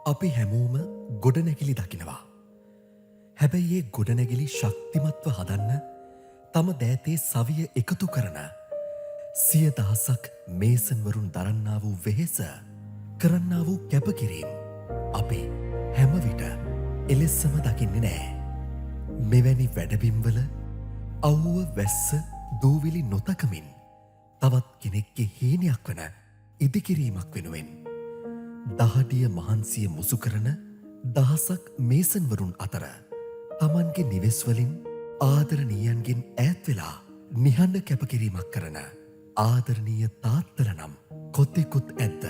අපි හැමෝම ගොඩනැගිලි දකිනවා. හැබැයි ඒ ගොඩනැගිලි ශක්තිමත්ව හදන්න තම දෑතේ සවිය එකතු කරන සිය දහසක් මේසන්වරුන් දරන්නා වූ වෙහෙස කරන්නා වූ කැපකිරීම් අපි හැමවිට එලෙස්සම දකින්නේ නෑ. මෙවැනි වැඩබිම්වල අවුව වැස්ස දූවිලි නොතකමින් තවත් කෙනෙක්ගේ හීනයක් වන ඉදිකිරීමක් වෙනුවෙන් දහඩිය මහන්සිය මුසු කරන දහසක් මේසන්වරුන් අතර තමන්ගේ නිවෙස්වලින් ආදරණීයන්ගෙන් ඈත් වෙලා නිහඬ කැපකිරීමක් කරන ආදරණීය තාත්තල නම් කොතෙකුත් ඇද්ද?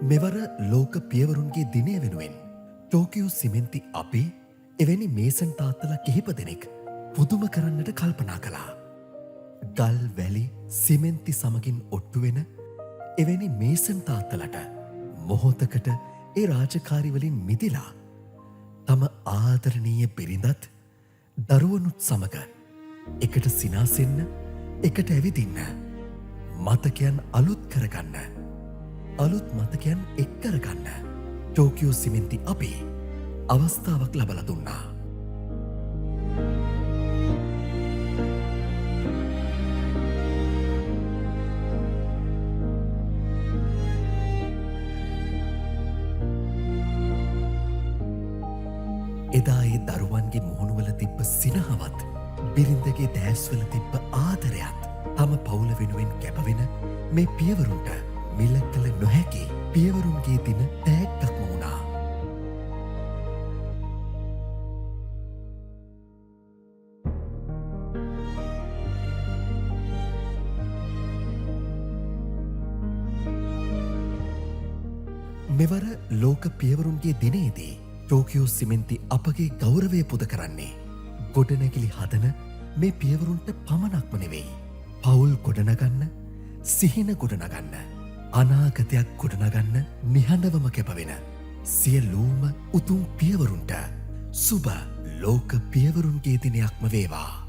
මෙවර ලෝක පියවරුන්ගේ දිනය වෙනුවෙන් ටෝකියෝ සිමෙන්ති අපි එවැනි මේසන් තාත්තල කිහිප දෙනෙක් පුදුම කරන්නට කල්පනා කළා. ගල් වැලි සිමෙන්ති සමගින් ඔට්ටුවෙන එවැනි මේසන් තාත්තලට මොහොතකට ඒ රාජකාරිවලින් මිදිලා තම ආදරණීය බිරිඳත් දරුවනුත් සමග එකට සිනාසෙන්න එකට ඇවිදින්න මතකයන් අලුත් කරගන්න අලුත් මතකයන් එක් කරගන්න ටෝකියෝ සිමෙන්ති අපි අවස්ථාවක් ලබලා දුන්නා. එදා ඒ දරුවන්ගේ මුහුණුවල තිබ්බ සිනහවත් බිරිඳගේ දෑස්වල තිබ්බ ආදරයත් තම පවුල වෙනුවෙන් කැපවෙන මේ පියවරුන්ට මිල කළ නොහැකි පියවරුන්ගේ දින තෑග්ගක්ම වුණා. මෙවර ලෝක පියවරුන්ගේ දිනේදී ටෝකියෝ සිමෙන්ති අපගේ ගෞරවය පුද කරන්නේ ගොඩනැගිලි හදන මේ පියවරුන්ට පමණක්ම නෙවෙයි. පවුල් ගොඩනගන්න, සිහින ගොඩනගන්න, අනාගතයක් ගොඩනගන්න නිහඬවම කැපවෙන සියලූම උතුම් පියවරුන්ට සුබ ලෝක පියවරුන්ගේ දිනයක්ම වේවා.